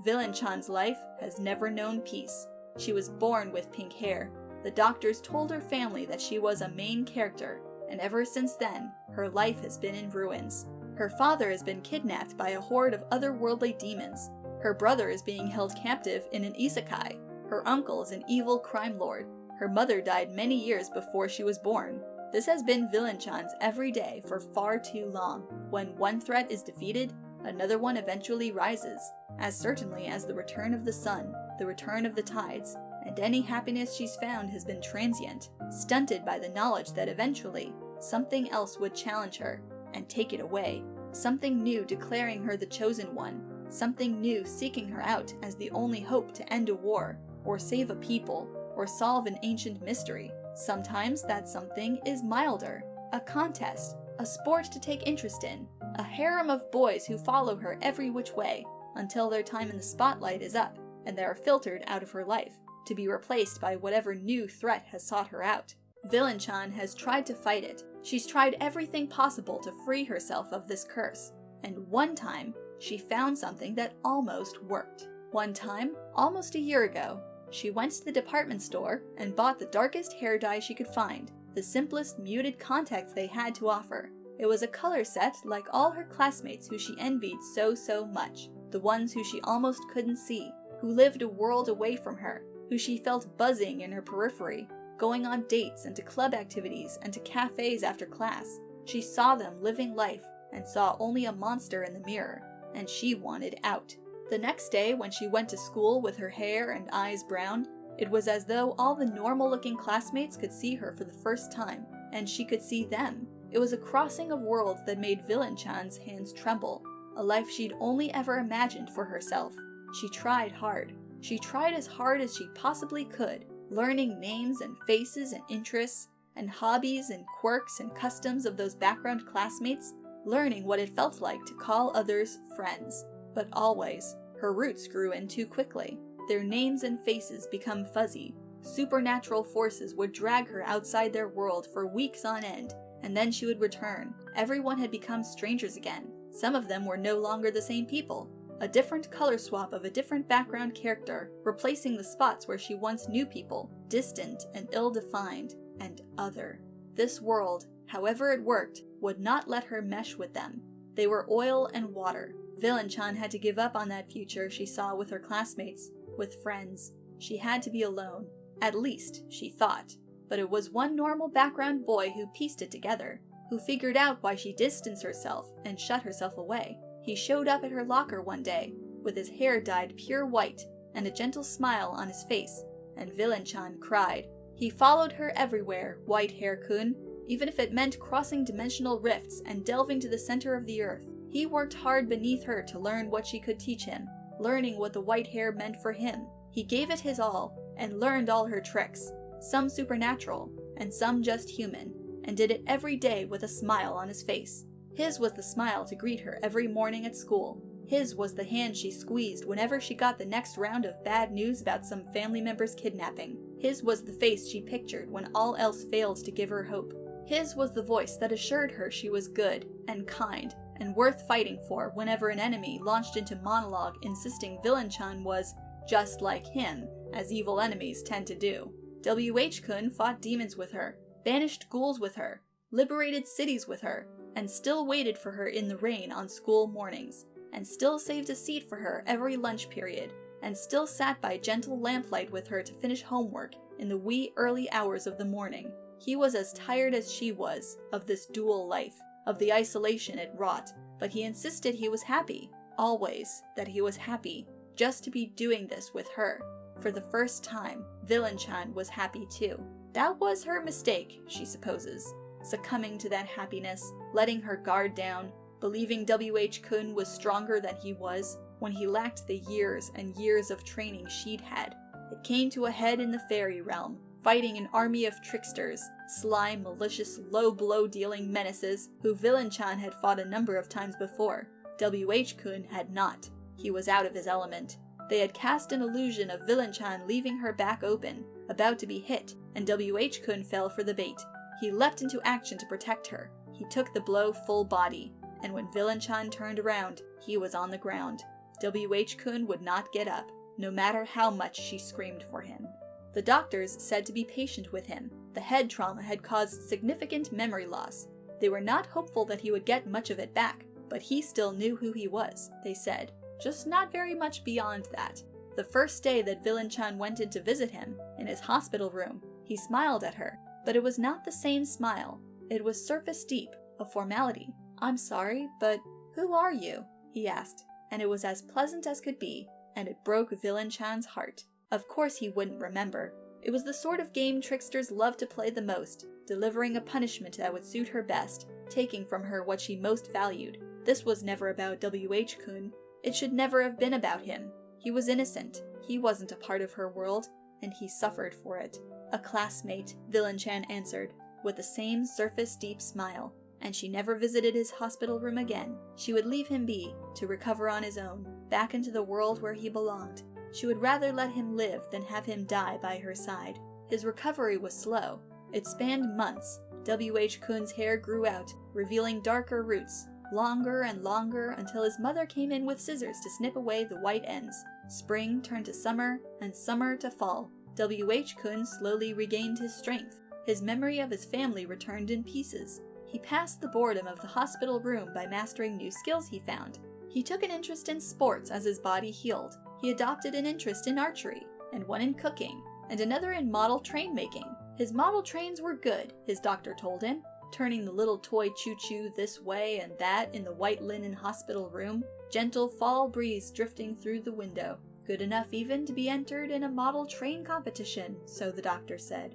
Villain-chan's life has never known peace. She was born with pink hair. The doctors told her family that she was a main character, and ever since then, her life has been in ruins. Her father has been kidnapped by a horde of otherworldly demons. Her brother is being held captive in an isekai. Her uncle is an evil crime lord. Her mother died many years before she was born. This has been Villain-chan's every day for far too long. When one threat is defeated, another one eventually rises, as certainly as the return of the sun, the return of the tides, and any happiness she's found has been transient, stunted by the knowledge that eventually something else would challenge her and take it away. Something new declaring her the chosen one. Something new seeking her out as the only hope to end a war, or save a people, or solve an ancient mystery. Sometimes that something is milder, a contest, a sport to take interest in, a harem of boys who follow her every which way, until their time in the spotlight is up, and they are filtered out of her life, to be replaced by whatever new threat has sought her out. Villain-chan has tried to fight it. She's tried everything possible to free herself of this curse, and one time, she found something that almost worked. One time, almost a year ago, she went to the department store and bought the darkest hair dye she could find, the simplest muted contacts they had to offer. It was a color set like all her classmates who she envied so much, the ones who she almost couldn't see, who lived a world away from her, who she felt buzzing in her periphery, going on dates and to club activities and to cafes after class. She saw them living life and saw only a monster in the mirror, and she wanted out. The next day, when she went to school with her hair and eyes brown, it was as though all the normal-looking classmates could see her for the first time, and she could see them. It was a crossing of worlds that made Villain-chan's hands tremble, a life she'd only ever imagined for herself. She tried hard. She tried as hard as she possibly could, learning names and faces and interests, and hobbies and quirks and customs of those background classmates, learning what it felt like to call others friends. But always, her roots grew in too quickly. Their names and faces become fuzzy. Supernatural forces would drag her outside their world for weeks on end, and then she would return. Everyone had become strangers again. Some of them were no longer the same people. A different color swap of a different background character, replacing the spots where she once knew people, distant and ill-defined, and other. This world, however it worked, would not let her mesh with them. They were oil and water. Villain-chan had to give up on that future she saw with her classmates, with friends. She had to be alone. At least, she thought. But it was one normal background boy who pieced it together, who figured out why she distanced herself and shut herself away. He showed up at her locker one day, with his hair dyed pure white, and a gentle smile on his face, and Villain-chan cried. He followed her everywhere, White Hair-kun, even if it meant crossing dimensional rifts and delving to the center of the earth. He worked hard beneath her to learn what she could teach him, learning what the white hair meant for him. He gave it his all, and learned all her tricks, some supernatural, and some just human, and did it every day with a smile on his face. His was the smile to greet her every morning at school. His was the hand she squeezed whenever she got the next round of bad news about some family member's kidnapping. His was the face she pictured when all else failed to give her hope. His was the voice that assured her she was good and kind and worth fighting for whenever an enemy launched into monologue insisting Villain-chan was just like him, as evil enemies tend to do. WH-kun fought demons with her, banished ghouls with her, liberated cities with her, and still waited for her in the rain on school mornings, and still saved a seat for her every lunch period, and still sat by gentle lamplight with her to finish homework in the wee early hours of the morning. He was as tired as she was of this dual life, of the isolation it wrought, but he insisted he was happy, always that he was happy, just to be doing this with her. For the first time, Villain-chan was happy too. That was her mistake, she supposes, succumbing to that happiness, letting her guard down, believing WH-kun was stronger than he was, when he lacked the years and years of training she'd had. It came to a head in the fairy realm, fighting an army of tricksters, sly, malicious, low-blow-dealing menaces who Villain-chan had fought a number of times before. WH-kun had not. He was out of his element. They had cast an illusion of Villain-chan leaving her back open, about to be hit, and WH-kun fell for the bait. He leapt into action to protect her. He took the blow full body, and when Villain-chan turned around, he was on the ground. WH-kun would not get up, no matter how much she screamed for him. The doctors said to be patient with him. The head trauma had caused significant memory loss. They were not hopeful that he would get much of it back, but he still knew who he was, they said, just not very much beyond that. The first day that Villain-chan went in to visit him, in his hospital room, he smiled at her, but it was not the same smile. It was surface deep, a formality. "I'm sorry, but who are you?" he asked, and it was as pleasant as could be, and it broke Villain-chan's heart. Of course he wouldn't remember. It was the sort of game tricksters loved to play the most, delivering a punishment that would suit her best, taking from her what she most valued. This was never about WH-kun. It should never have been about him. He was innocent. He wasn't a part of her world, and he suffered for it. "A classmate," Villain-chan answered, with the same surface-deep smile, and she never visited his hospital room again. She would leave him be, to recover on his own, back into the world where he belonged. She would rather let him live than have him die by her side. His recovery was slow. It spanned months. WH-kun's hair grew out, revealing darker roots, longer and longer until his mother came in with scissors to snip away the white ends. Spring turned to summer, and summer to fall. WH-kun slowly regained his strength. His memory of his family returned in pieces. He passed the boredom of the hospital room by mastering new skills he found. He took an interest in sports as his body healed. He adopted an interest in archery, and one in cooking, and another in model train making. His model trains were good, his doctor told him, turning the little toy choo-choo this way and that in the white linen hospital room, gentle fall breeze drifting through the window. Good enough even to be entered in a model train competition, so the doctor said.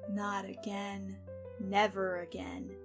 Not again. Never again.